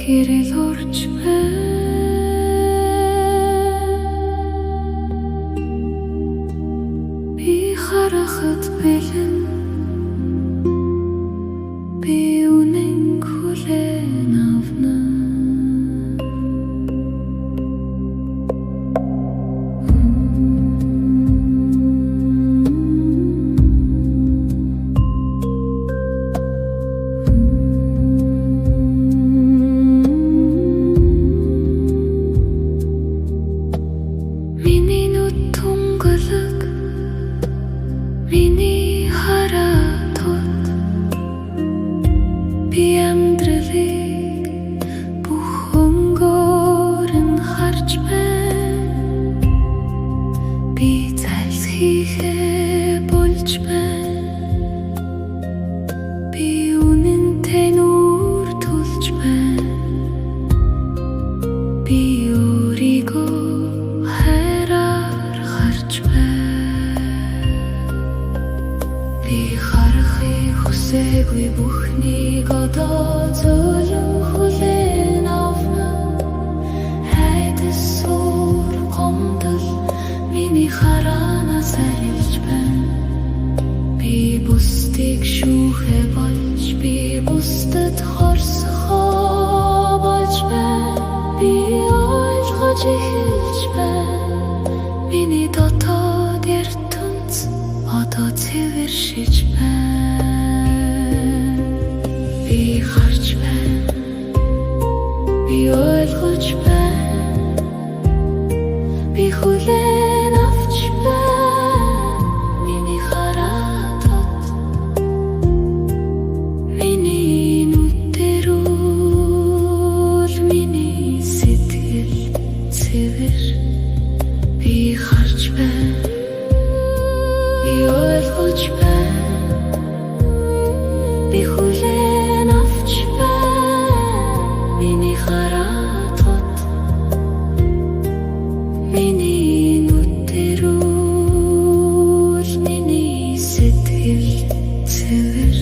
гэрэл орж байна. Би харахад бэлэн би үнэн хүлээн авна. Миний нүд тунгалаг миний хараатууд би амьдралыг бүх өнгөөр нь харж байна. Би залхийхээ болж байна. Би үнэнтэй нүур тулж байна. Би өөрийгөө хайраар харж байна. Би харахыг хүсээгүй бүхнийг одоо зөвлөн хүлээн авна. Хайдас сур гомдол миний хараанаас арилж байна. Би бусдыг шүүхэ болж би бусдад хорсохоо болж байна. Би ойлгож эхэлж байна. Миний дотоод ертөнц одоо цэвэршиж байна. Би харж байна. Би ойлгож байна. Би хүлээн авч байна. Миний хараатууд миний нүдээр үл миний сэтгэл цэвэр. Би харж байна. Би ойлгож байна. Би хүлээн авч байна. Миний хараатууд миний нүдээр үл миний сэтгэл цэвэр.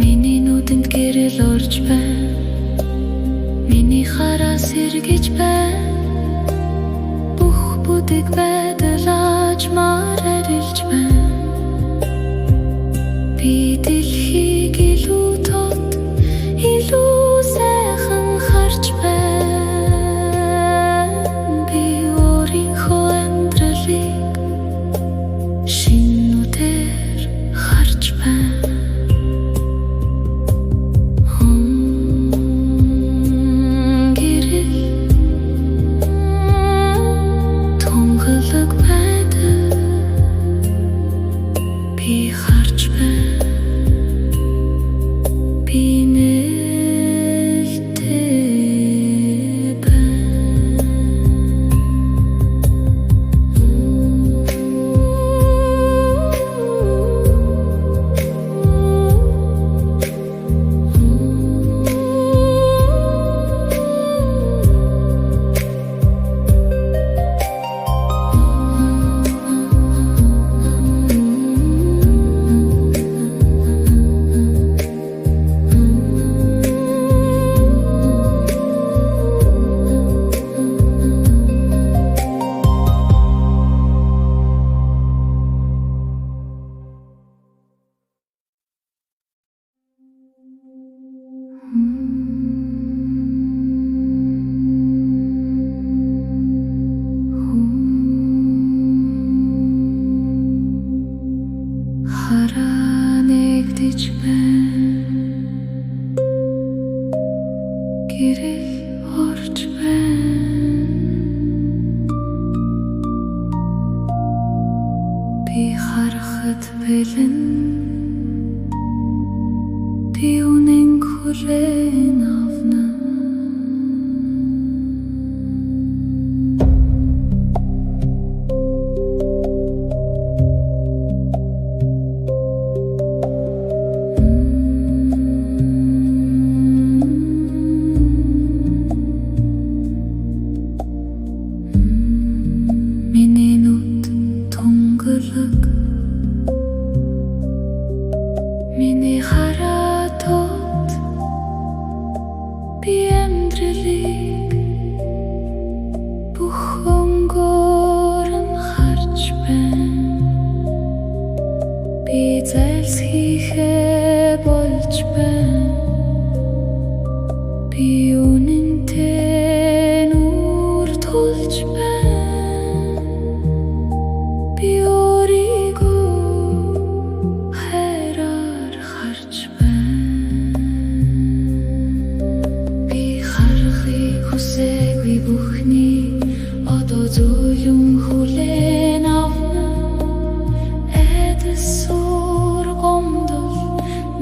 Миний нүдэнд гэрэл орж байна. Миний хараа сэргэж байна. Бүх бүдэг байдал аажмаар арилж байна. Би дэлхийг илүү тод илүү сайхан харж байна. Би өөрийнхөө амьдралыг шинэ нүдээр харж байна. Гэрэл тунгалаг байдал би харж байна. Би нээлттэй байна. Хараа нэгдэж байна. Гэрэл орж байна. Би харахад бэлэн би үнэн хүлээн авна. Миний нүд тунгалаг миний хараатууд би зайлсхийхээ болж байна. Би үнэнтэй нүур тулж байна. Би өөрийгөө хайраар харж байна. Би харахыг хүсээгүй бүхний одоо зөвлөн хүлээн авна. Эдэс уур гомдол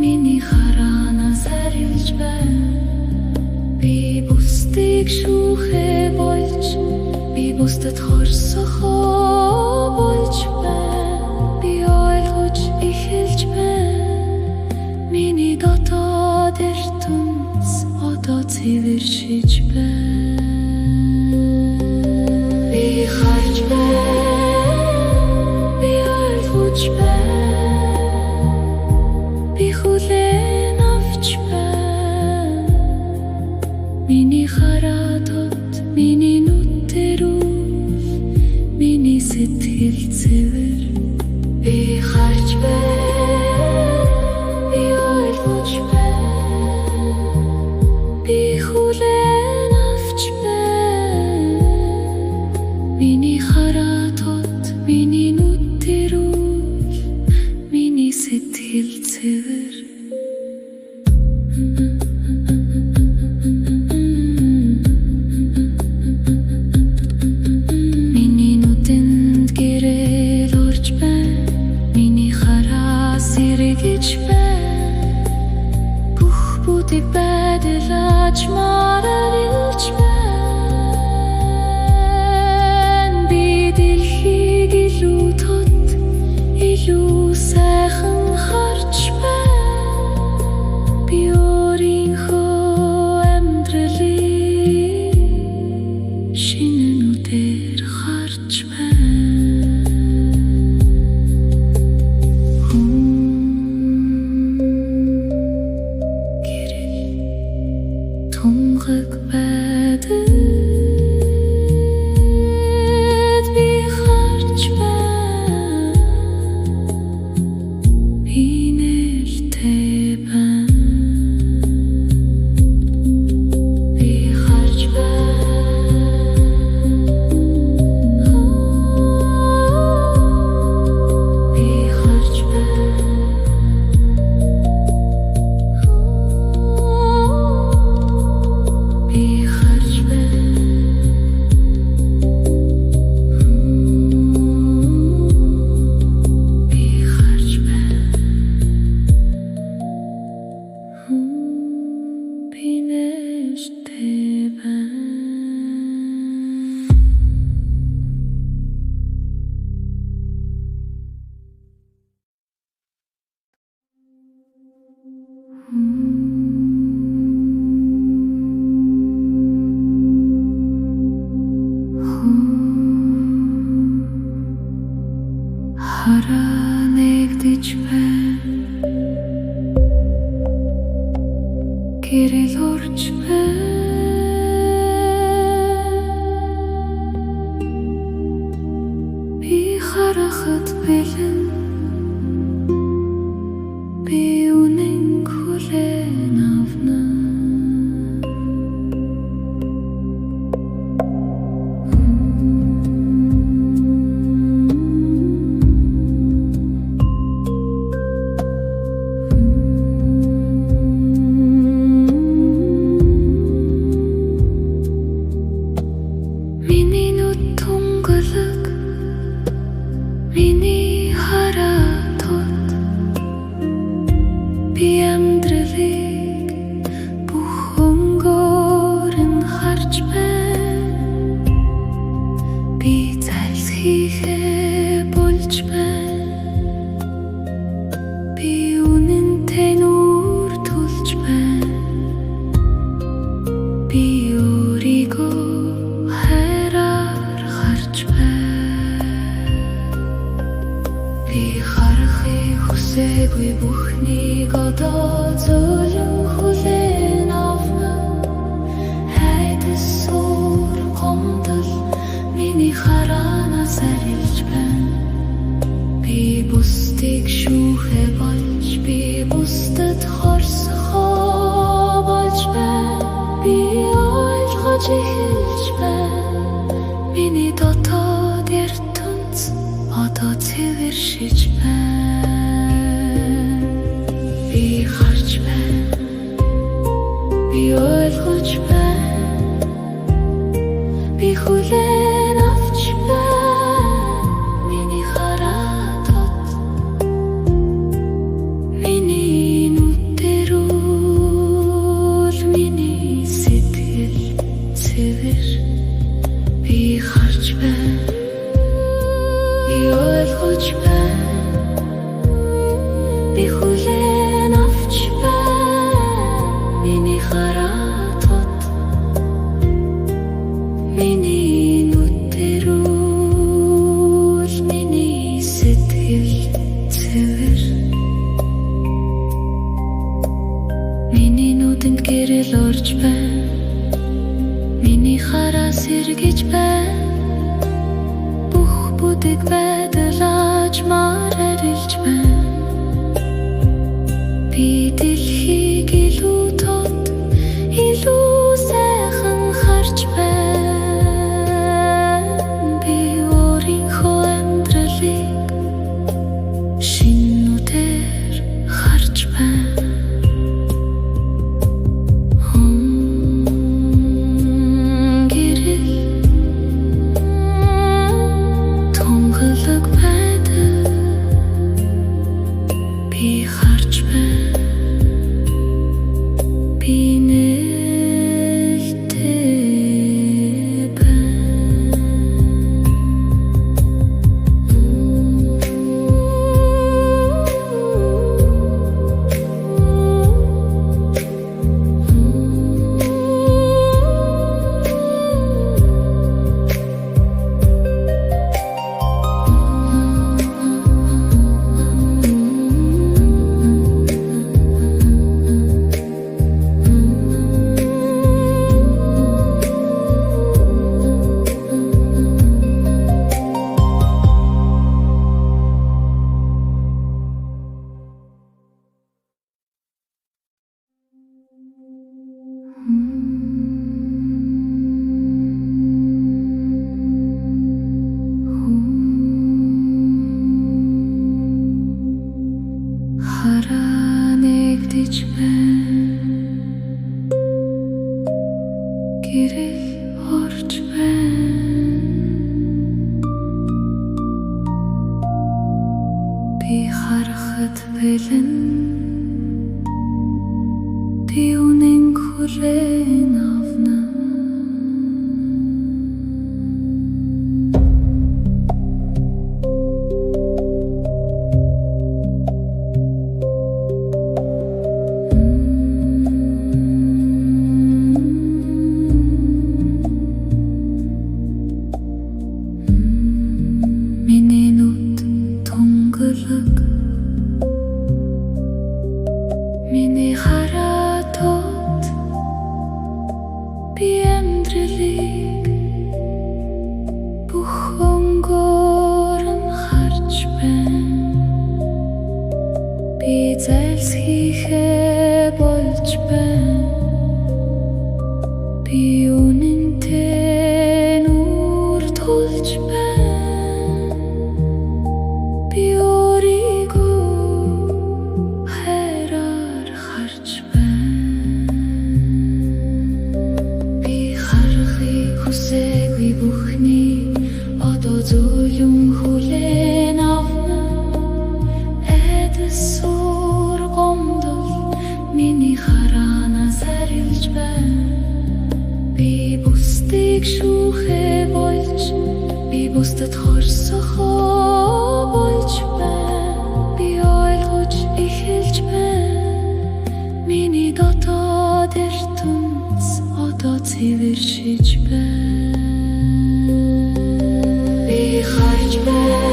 миний хараанаас харилж байна. Би бусдыг шүүхээ болж, би бусдад хорсохоо болж байна. Би ойлгож эхэлж байна. Миний дотоод ертөнц одоо цэвэршиж байна. Би харж байна. Би ойлгож байна. Би хүлээн авч байна. Миний хараатот, миний нүдээр үл, миний сэтгэл цэвэр. Би харж байна. Би ойлгож байна. Би хүлээн авч байна. Миний хараатот, миний нүдээр үл, миний сэтгэл цэвэр. Миний нүдэнд гэрэл орж байна. Миний хараас эргэж байна. Бүх бүдийг байдалж маралж байна. Би дэлхийг илүү тод, илүү сайхан харж байна. Би өөрийнхөө амьдралыг шинэ нүдээр харж байна. Гэрэл тунхаг байдалд би харж байна. Би нэртэй байна. Би харж байна. Би харж байна. Би харж байна. Би харж байна. Би нэртэй байна. Хараа нэгдэж байна. Гэрэл орж байна. Би харахад бэлэн. Би үнэн хүлээн авна. Миний нүд тунгалаг, миний хараатот. Би амьдралыг бүх өнгөөрн харж байна. Би зайлсхийхээ болж байна. Би үнэнтэй нүур тулж байна. Би өөрийгөө хайраар харж байна. Би харахыг хүсээгүй бүхнийг одоо зөвлөн хүлээн авна. Хайдас уур гомдол миний хараанаас арилж байна. Би бусдыг шүүх нүдэнд гэрэл орж байна. Миний хараас эргэж байна. Бүх бүдэг байдал ажмаар арилж байна. Би дэлхийг илүү тод, илүү сайхан харж байна. Би өөрийнхөө амьдралыг шинэ нүдээр харж байна. Гэрэл тунгалаг байдал би харж байна. Би нэлтэй байна. Хараа нэгдэж байна. Гэрэл орж байна. Би харахад бэлэн. Би үнэн хүлээн авна. Миний нүд тунгалаг. Миний хараа тод. Би амьдралыг бүх өнгөөрн харж байна. Би зайлсхийхээ болж байна. Би үнэнтэй нүур тулж байна. Би өөрийгөө хайраар харж байна. Би харахыг хүсээгүй бүхнийг одоо зөвлөн хүлээн авна. Эдэс сур гомдол миний хараанаас арилж байна. Би бусдыг шүүхээ болж, би бусдад хорсохоо болж байна. Би ойлгож эхэлж байна. Миний дотоод ертөнц одоо цэвэршиж байна. Би харж байна.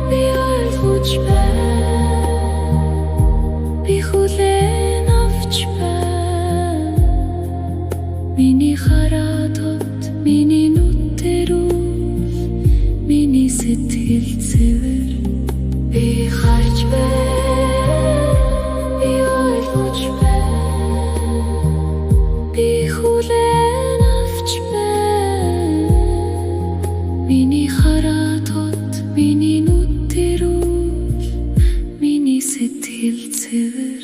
Би ойлгож байна. Би хүлээн авч байна. Миний хараа тод, миний нүдээр миний сэтгэл цэвэр. Би харж байна. Би ойлгож байна. Би хүлээн авч байна. Миний хараа тод, миний нүдээр миний сэтгэл цэвэр.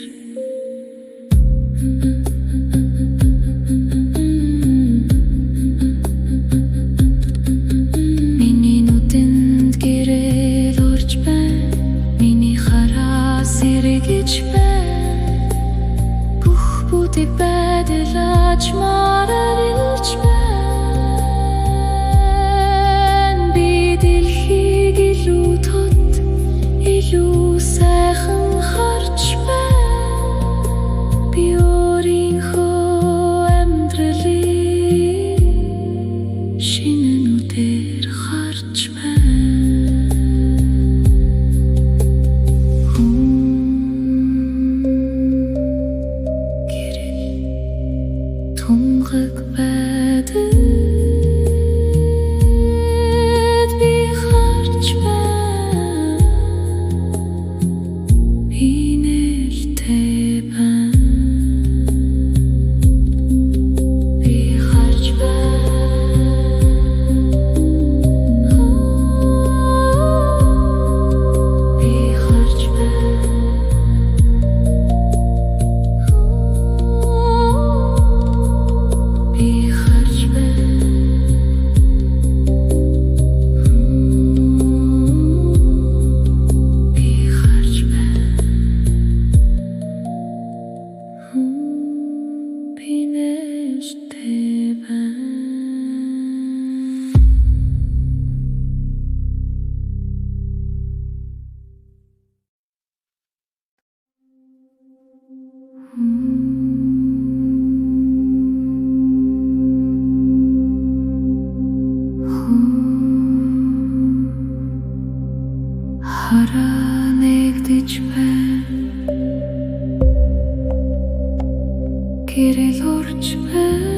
Миний нүдэнд гэрэл орж байна. Миний хараас эргэж байна. Бүх бүдэг байдал ажмаар арилж байна. Би дэлхийг илүү тод, илүү сайхан харж байна. Би өөрийнхөө амьдралыг шинэ нүдээр харж байна. гэж байна. Гэрэл урж байна.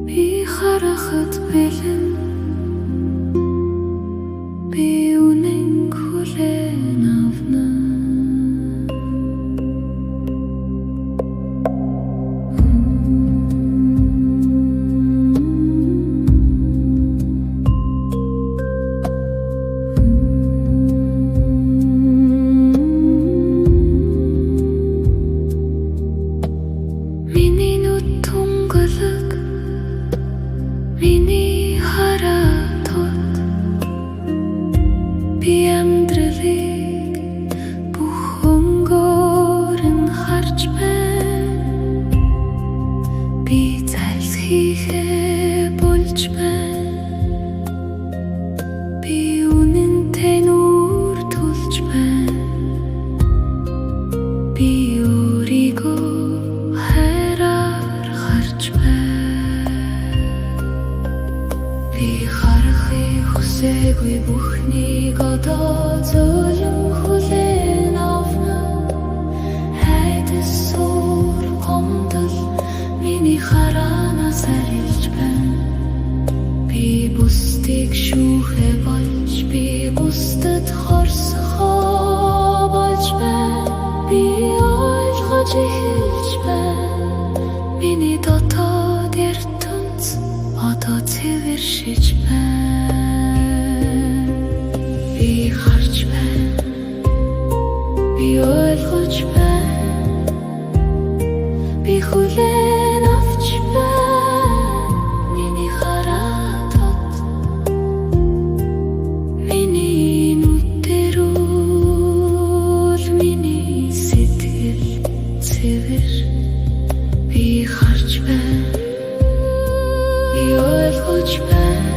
Би харахад бэлэн, би үнэн хүлээн авна. Миний нүд тунгалаг, миний хараатууд, би амьдралыг бүх өнгөөрн харж байна. Би залхийхээ болж байна. Би үнэнтэй нүур тулж байна. Би өөрийгөө хайраар харж байна. Би харахыг хүсээгүй бүхнийг одоо зөвлөн хүлээн авна. Хайдас сур гомдол миний хараанаас арилж байна. Би бусдыг шүүхэ болж, би бусдад хорсохоо болж байна. Би ойлгож эхэлж байна. Миний дотоод ертөнц одоо цэвэршиж байна. Би харж байна. Би ойлгож байна. Би хүлээн авч байна. Миний хараатууд, миний нүдээр үл, миний сэтгэл цэвэр. Би харж байна. Би ойлгож байна.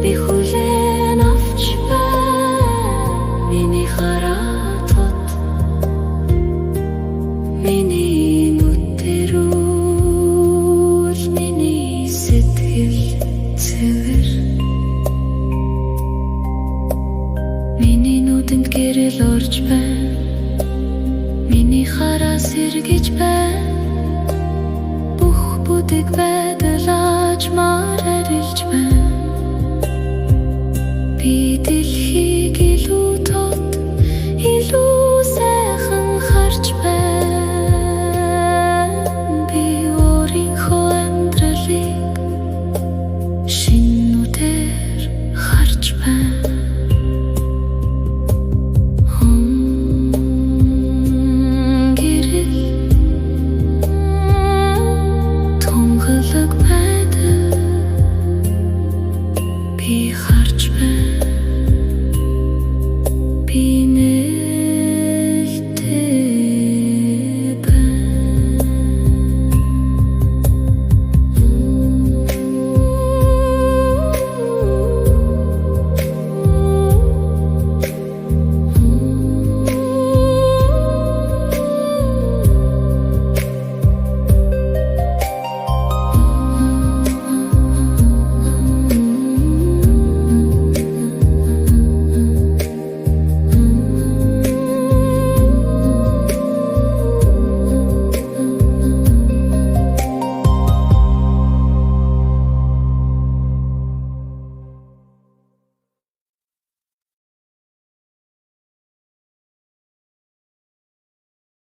Би хүлээн авч байна. Миний хараатууд, миний нүдээр үл, миний сэтгэл цэвэр. Миний нүдэнд гэрэл орж байна. Миний хараа сэргэж байна. Бүх бүдэг байдал аажмаар арилж байна. Би дэлхийг илүү тод, илүү сайхан харж байна. Би өөрийнхөө амьдралыг шинэ нүдээр харж байна. Гэрэл тунгалаг байдал, би харж байна.